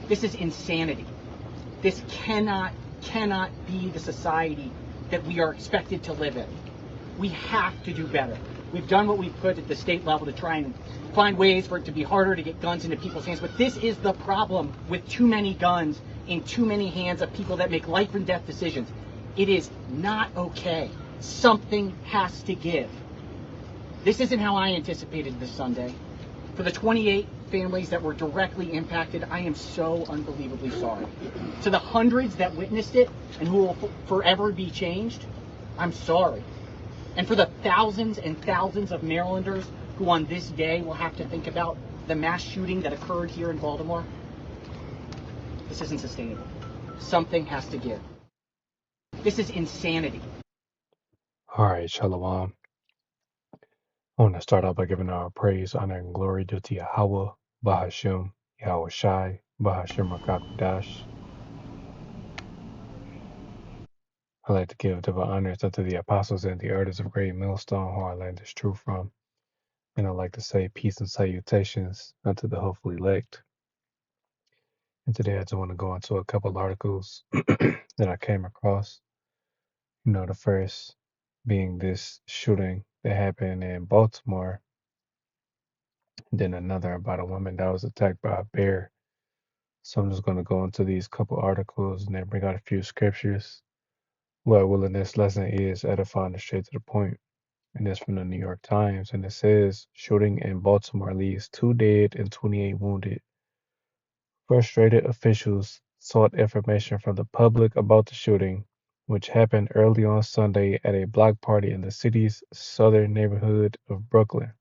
This is insanity. This cannot be the society that we are expected to live in. We have to do better. We've done what we've could at the state level to try and find ways for it to be harder to get guns into people's hands, but this is the problem with too many guns in too many hands of people that make life and death decisions. It is not okay. Something has to give. This isn't how I anticipated this Sunday. For the 28 families that were directly impacted, I am so unbelievably sorry. To the hundreds that witnessed it and who will forever be changed, I'm sorry. And for the thousands and thousands of Marylanders who on this day will have to think about the mass shooting that occurred here in Baltimore, this isn't sustainable. Something has to give. This is insanity. All right, Shalom. I want to start out by giving our praise, honor, and glory due to Yahweh, Bahashim, Yahweh Shai, Bahashim Rakakwadash. I like to give divine honors unto the apostles and the elders of Great Millstone, who I learned this truth from. And I like to say peace and salutations unto the hopeful elect. And today I just want to go into a couple articles that I came across. The first being this shooting that happened in Baltimore, and then another about a woman that was attacked by a bear. So I'm just going to go into these couple articles and then bring out a few scriptures. Lord willing, this lesson is edifying and straight to the point. And it's from the New York Times. And it says, shooting in Baltimore leaves 2 dead and 28 wounded. Frustrated officials sought information from the public about the shooting, which happened early on Sunday at a block party in the city's southern neighborhood of Brooklyn.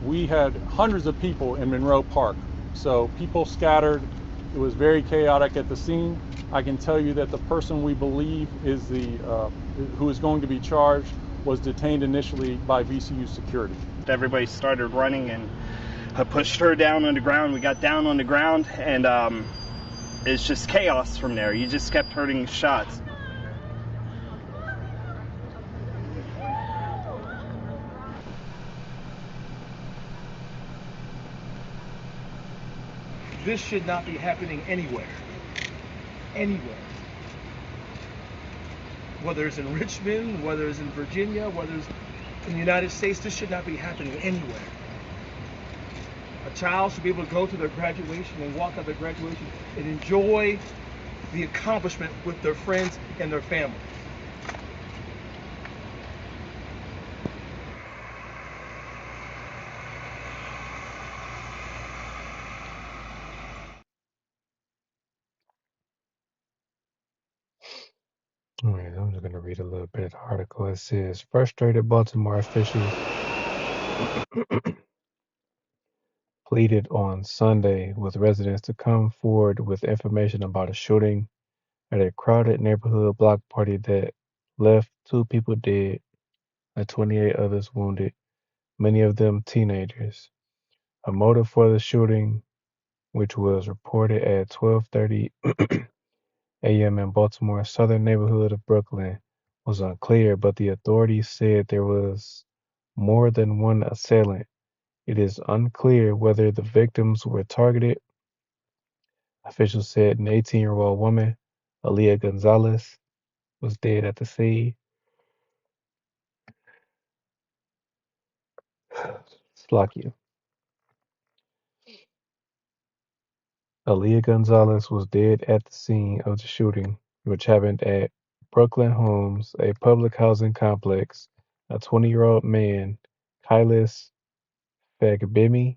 We had hundreds of people in Monroe Park, so people scattered. It was very chaotic at the scene. I can tell you that the person we believe is who is going to be charged was detained initially by VCU security. Everybody started running, and I pushed her down on the ground. We got down on the ground, and it's just chaos from there. You just kept hearing shots. This should not be happening anywhere. Anywhere. Whether it's in Richmond, whether it's in Virginia, whether it's in the United States, this should not be happening anywhere. A child should be able to go to their graduation and walk out their graduation and enjoy the accomplishment with their friends and their family. All right, I'm just going to read a little bit of the article. It says, frustrated Baltimore officials pleaded on Sunday with residents to come forward with information about a shooting at a crowded neighborhood block party that left 2 people dead and 28 others wounded, many of them teenagers. A motive for the shooting, which was reported at 12:30 a.m. in Baltimore's southern neighborhood of Brooklyn, was unclear, but the authorities said there was more than one assailant. It is unclear whether the victims were targeted. Officials said an 18-year-old woman, Aaliyah Gonzalez, was dead at the scene. Slakia. Aaliyah Gonzalez was dead at the scene of the shooting, which happened at Brooklyn Homes, a public housing complex. A 20-year-old man, Kailis Fagbemi,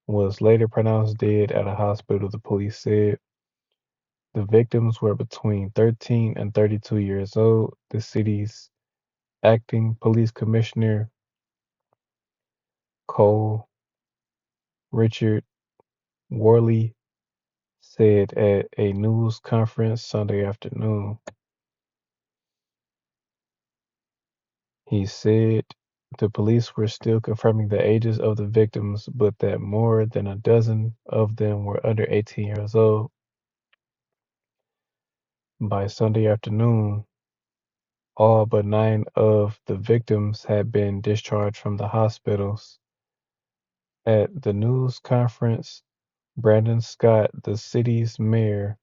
was later pronounced dead at a hospital, the police said. The victims were between 13 and 32 years old. The city's acting police commissioner, Cole Richard Worley, said at a news conference Sunday afternoon. He said the police were still confirming the ages of the victims, but that more than a dozen of them were under 18 years old. By Sunday afternoon, all but 9 of the victims had been discharged from the hospitals. At the news conference, Brandon Scott, the city's mayor,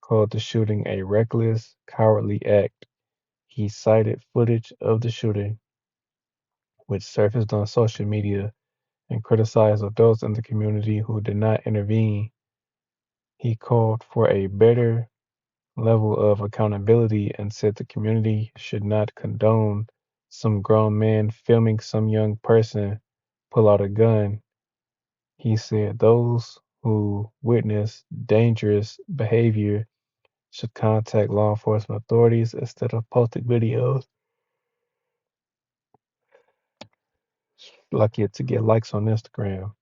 called the shooting a reckless, cowardly act. He cited footage of the shooting, which surfaced on social media, and criticized adults in the community who did not intervene. He called for a better level of accountability and said the community should not condone some grown man filming some young person pull out a gun. He said those who witness dangerous behavior should contact law enforcement authorities instead of posting videos like it to get likes on Instagram.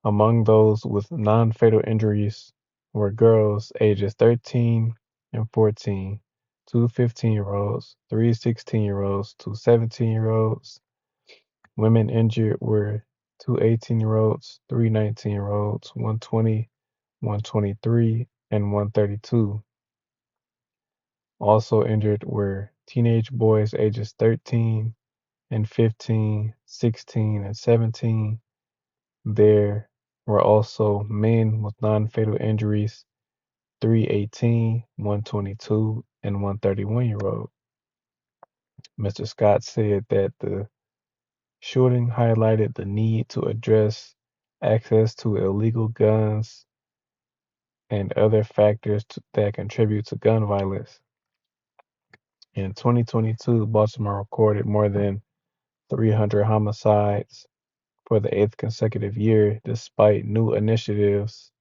Among those with non fatal injuries were girls ages 13 and 14, two 15-year-olds, three 16-year-olds, two 17-year-olds. Women injured were two 18-year-olds, three 19-year-olds, 120, 123, and 132. Also injured were teenage boys ages 13 and 15, 16, and 17. There were also men with non-fatal injuries, three 18, 122, and 131-year-old. Mr. Scott said that the shooting highlighted the need to address access to illegal guns and other factors that contribute to gun violence. In 2022, Baltimore recorded more than 300 homicides for the eighth consecutive year, despite new initiatives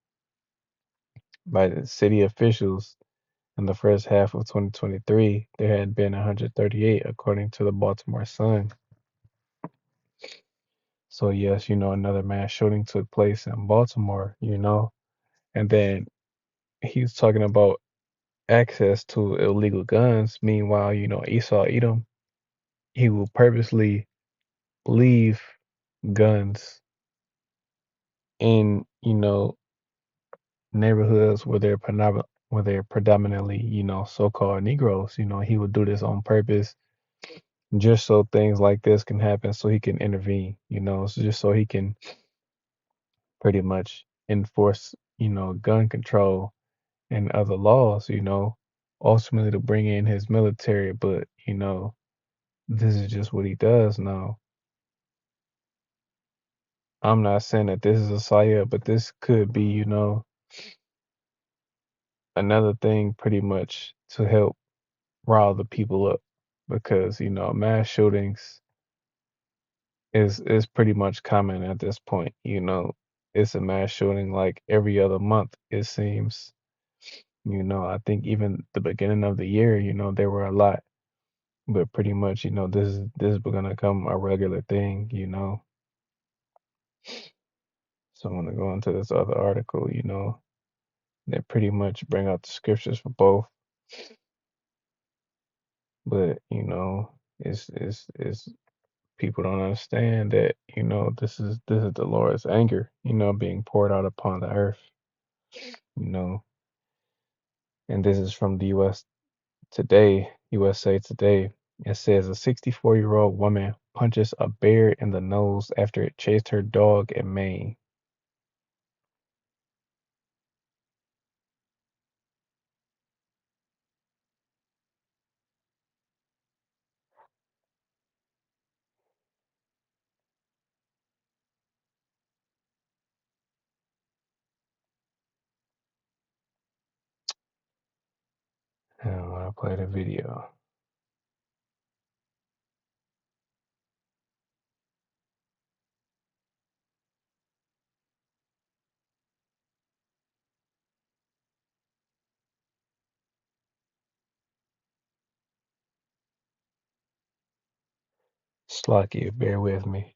by the city officials. In the first half of 2023, there had been 138, according to the Baltimore Sun. So, yes, another mass shooting took place in Baltimore. And then he's talking about access to illegal guns. Meanwhile, Esau Edom, he will purposely leave guns in, neighborhoods where they're predominantly, so-called Negroes. He would do this on purpose just so things like this can happen, so he can intervene. So just so he can pretty much enforce, gun control and other laws. Ultimately to bring in his military. But this is just what he does now. I'm not saying that this is a psyop, but this could be, another thing pretty much to help rile the people up, because mass shootings is pretty much common at this point. It's a mass shooting like every other month, it seems. I think even the beginning of the year, there were a lot, but pretty much, this is gonna become a regular thing. So I'm gonna go into this other article, that pretty much bring out the scriptures for both. But it's people don't understand that this is the Lord's anger, being poured out upon the earth. you know and this is from the USA Today. It says a 64-year-old woman punches a bear in the nose after it chased her dog in Maine. And I want to play the video. Slocky, bear with me.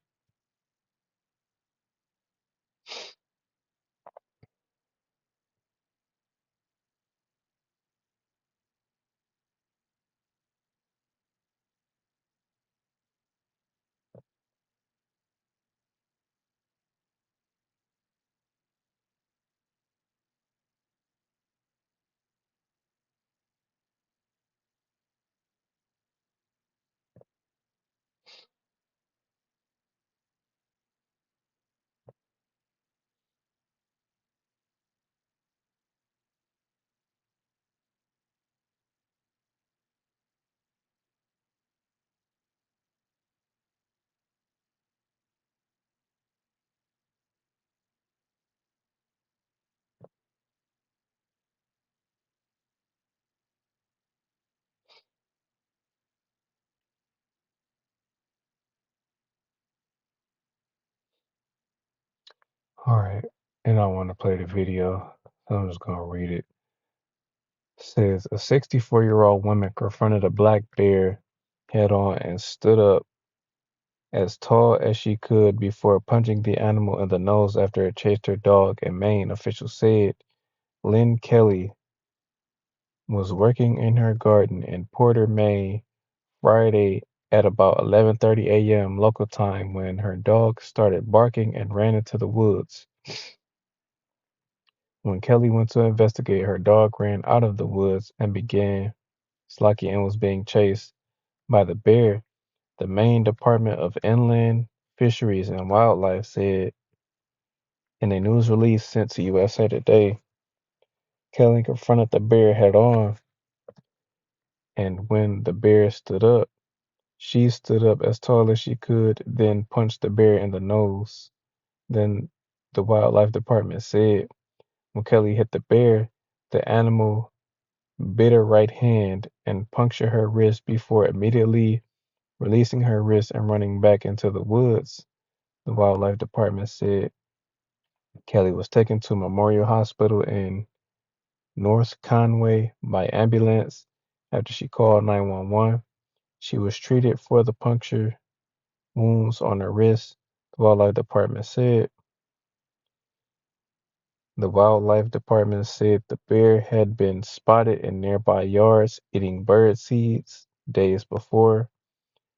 All right, and I want to play the video, so I'm just gonna read it. Says a 64-year-old woman confronted a black bear head on and stood up as tall as she could before punching the animal in the nose after it chased her dog in Maine, officials said. Lynn Kelly was working in her garden in Porter, Maine, Friday at about 11:30 a.m. local time when her dog started barking and ran into the woods. When Kelly went to investigate, her dog ran out of the woods and began slacking and was being chased by the bear. The Maine Department of Inland Fisheries and Wildlife said in a news release sent to USA Today. Kelly confronted the bear head on, and when the bear stood up, she stood up as tall as she could, then punched the bear in the nose. Then the wildlife department said when Kelly hit the bear, the animal bit her right hand and punctured her wrist before immediately releasing her wrist and running back into the woods. The wildlife department said Kelly was taken to Memorial Hospital in North Conway by ambulance after she called 911. She was treated for the puncture wounds on her wrist, the wildlife department said. The wildlife department said the bear had been spotted in nearby yards eating bird seeds days before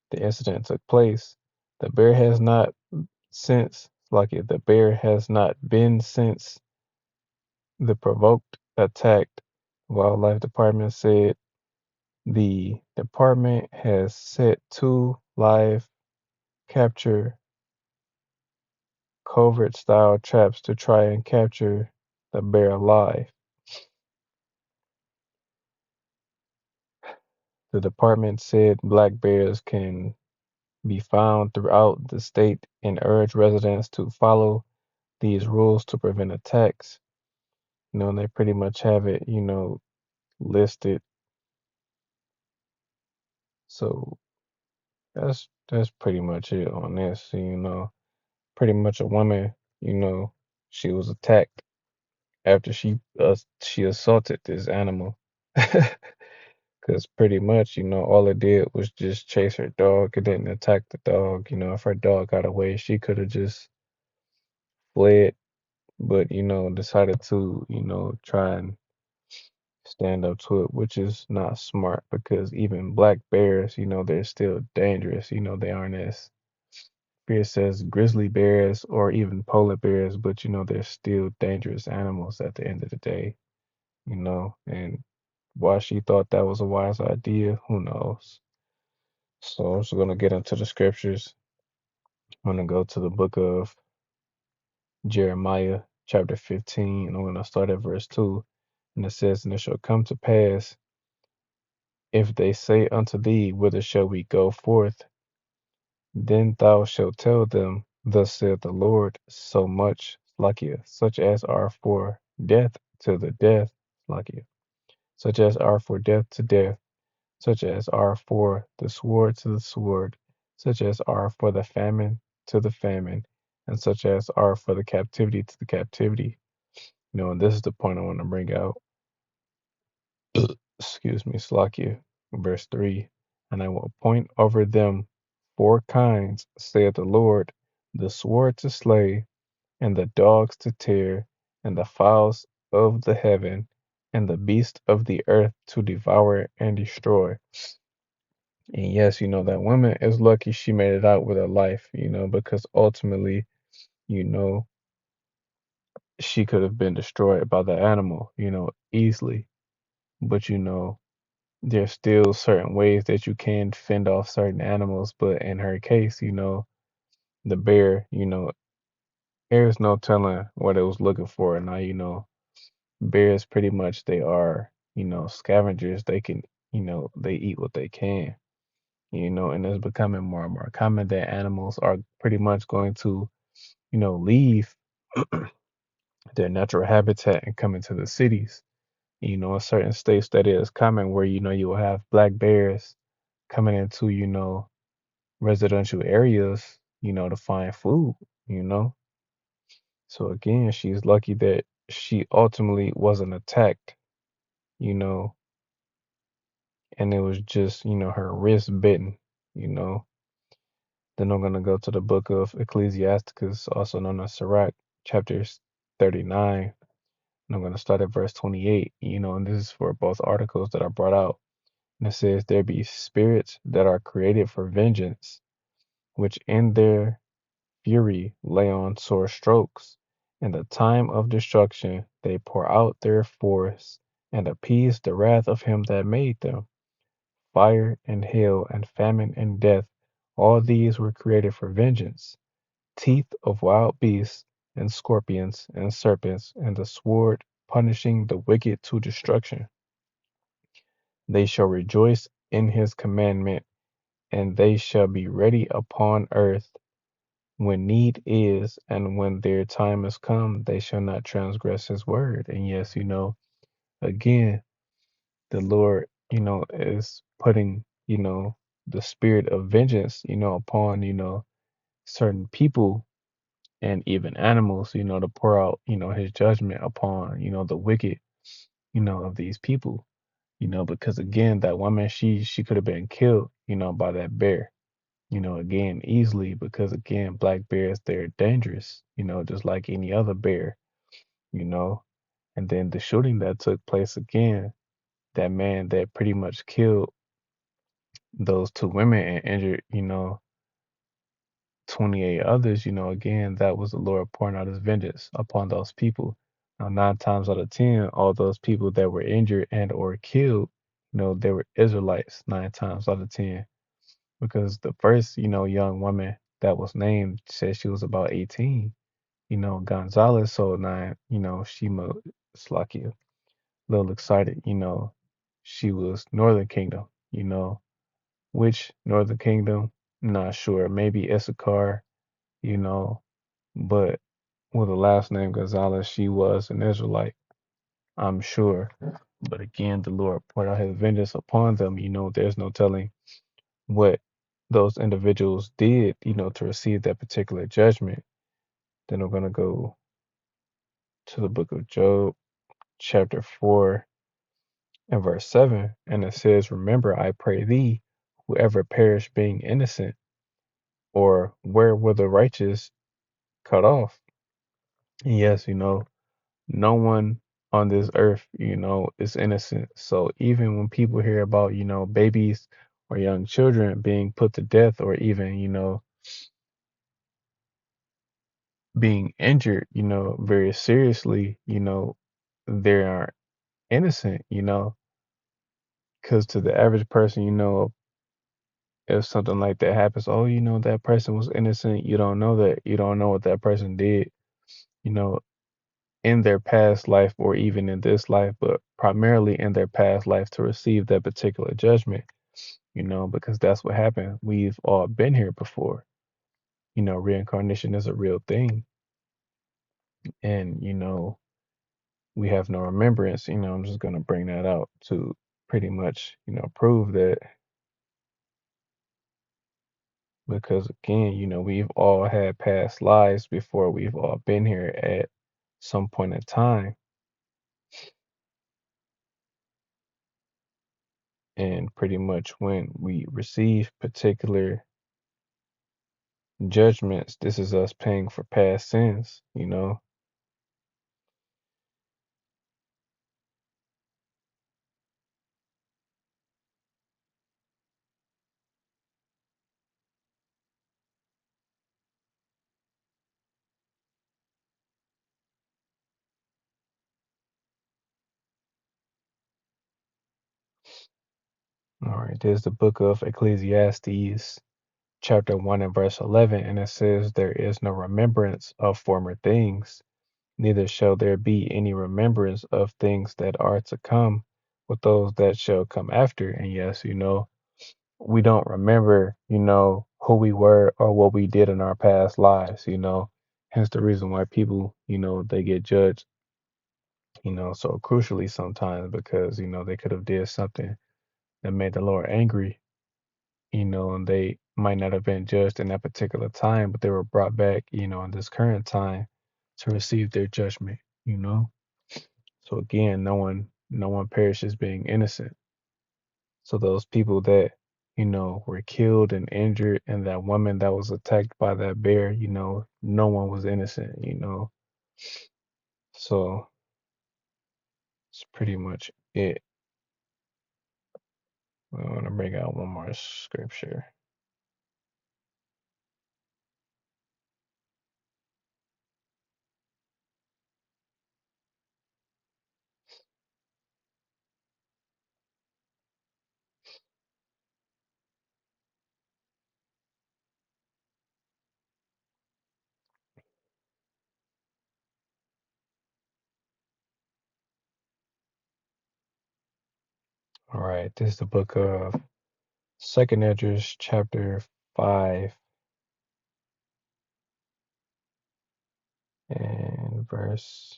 the incident took place. The bear has not the bear has not been since the provoked attack. The wildlife department said the department has set 2 live capture covert style traps to try and capture the bear alive. The department said black bears can be found throughout the state and urged residents to follow these rules to prevent attacks. And they pretty much have it, listed. So that's pretty much it on this. Pretty much a woman, she was attacked after she assaulted this animal. Because pretty much, all it did was just chase her dog. It didn't attack the dog. If her dog got away, she could have just fled, but, decided to, try and stand up to it, which is not smart because even black bears, they're still dangerous. They aren't as fierce as grizzly bears or even polar bears, but, they're still dangerous animals at the end of the day, and why she thought that was a wise idea, who knows? So I'm just going to get into the scriptures. I'm going to go to the book of Jeremiah, chapter 15, and I'm going to start at verse 2. And it says, And it shall come to pass, if they say unto thee, Whither shall we go forth? Then thou shalt tell them, Thus saith the Lord, so much Slakia, such as are for death to the death, Slakia, such as are for death to death, such as are for the sword to the sword, such as are for the famine to the famine, and such as are for the captivity to the captivity. And this is the point I want to bring out. Excuse me, Slakia, verse 3. And I will appoint over them 4 kinds, saith the Lord, the sword to slay, and the dogs to tear, and the fowls of the heaven, and the beasts of the earth to devour and destroy. And yes, that woman is lucky she made it out with her life, because ultimately, you know, she could have been destroyed by the animal, easily. But, there's still certain ways that you can fend off certain animals. But in her case, the bear, there's no telling what it was looking for. Now, bears pretty much they are, scavengers. They can, they eat what they can. And it's becoming more and more common that animals are pretty much going to, leave their natural habitat and come into the cities. In certain states that is common where, you will have black bears coming into, residential areas, to find food, you know. So again, she's lucky that she ultimately wasn't attacked, you know, and it was just, her wrist bitten, you know. Then I'm going to go to the book of Ecclesiasticus, also known as Sirach, chapters 39. And I'm going to start at verse 28, and this is for both articles that are brought out. And it says, there be spirits that are created for vengeance, which in their fury lay on sore strokes. In the time of destruction, they pour out their force and appease the wrath of him that made them. Fire and hail and famine and death, all these were created for vengeance. Teeth of wild beasts and scorpions and serpents, and the sword punishing the wicked to destruction. They shall rejoice in his commandment, and they shall be ready upon earth. When need is, and when their time is come, they shall not transgress his word. And yes, again, the Lord, is putting, the spirit of vengeance, upon, certain people and even animals, to pour out, his judgment upon, the wicked, of these people, because again, that woman, she could have been killed, by that bear, again, easily, because again, black bears, they're dangerous, just like any other bear, you know. And then the shooting that took place again, that man that pretty much killed those two women and injured, 28 others, again, that was the Lord pouring out his vengeance upon those people. Now, 9 times out of 10, all those people that were injured and or killed, they were Israelites 9 times out of 10. Because the first, young woman that was named said she was about 18, Gonzalez. So now, she Slakia, a little excited, she was Northern Kingdom, which Northern Kingdom, not sure, maybe Issachar, you know, but with the last name Gonzalez, she was an Israelite, I'm sure. But again, the Lord poured out his vengeance upon them. There's no telling what those individuals did, to receive that particular judgment. Then I'm going to go to the book of Job, chapter 4 and verse 7. And it says, remember, I pray thee, whoever perished being innocent, or where were the righteous cut off? And yes, no one on this earth, is innocent. So even when people hear about, babies or young children being put to death or even, being injured, very seriously, they are innocent, because to the average person, if something like that happens, oh, that person was innocent. You don't know that. You don't know what that person did, you know, in their past life or even in this life, but primarily in their past life to receive that particular judgment, because that's what happened. We've all been here before. Reincarnation is a real thing. And, we have no remembrance. I'm just going to bring that out to pretty much, prove that. Because again, we've all had past lives before. We've all been here at some point in time. And pretty much when we receive particular judgments, this is us paying for past sins. All right, there's the book of Ecclesiastes, chapter 1 and verse 11, and it says, there is no remembrance of former things, neither shall there be any remembrance of things that are to come with those that shall come after. And yes, we don't remember, who we were or what we did in our past lives. Hence the reason why people, they get judged, so crucially sometimes because, they could have did something that made the Lord angry, and they might not have been judged in that particular time, but they were brought back, in this current time to receive their judgment, you know? So again, no one perishes being innocent. So those people that, were killed and injured, and that woman that was attacked by that bear, no one was innocent. So it's pretty much it. I want to bring out one more scripture. All right, this is the book of Second Edges, chapter 5, and verse.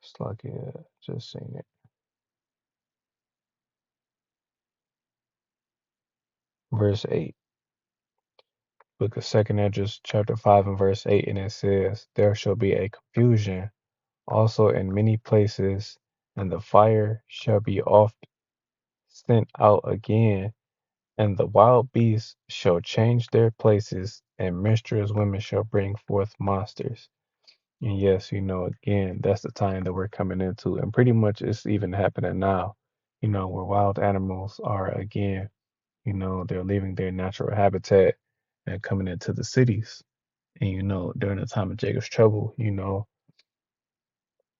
It's like just seen it. Verse 8. Book of Second Edges, chapter 5, and verse 8, and it says, "There shall be a confusion also in many places, and the fire shall be oft sent out again, and the wild beasts shall change their places, and minstrels women shall bring forth monsters." And yes, again, that's the time that we're coming into. And pretty much it's even happening now, where wild animals are again, they're leaving their natural habitat and coming into the cities. And, during the time of Jacob's trouble,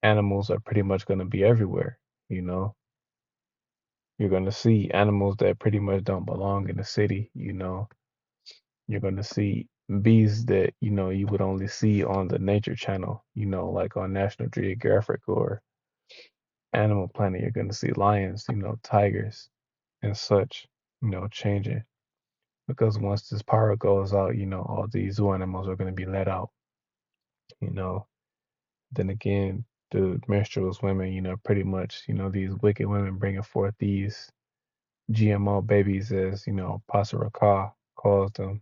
animals are pretty much going to be everywhere. You know, you're going to see animals that pretty much don't belong in the city. You're going to see beasts that, you would only see on the Nature Channel, like on National Geographic or Animal Planet. You're going to see lions, tigers and such, changing. Because once this power goes out, all these zoo animals are going to be let out, you know. Then again, the menstruous women, pretty much, these wicked women bringing forth these GMO babies, as, Pastor Rakah calls them.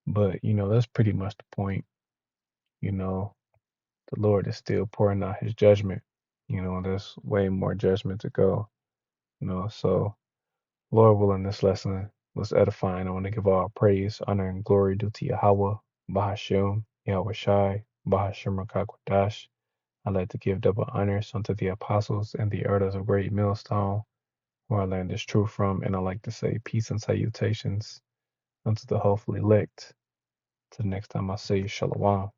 But, that's pretty much the point. The Lord is still pouring out his judgment. There's way more judgment to go. So Lord willing, this lesson was edifying. I want to give all praise, honor, and glory due to Yahweh, Bahashem, Yahweh Shai, Bahashem Rakakwadash. I like to give double honors unto the apostles and the elders of Great Millstone, where I learned this truth from, and I like to say peace and salutations unto the hopefully elect. Till the next time I say Shalom.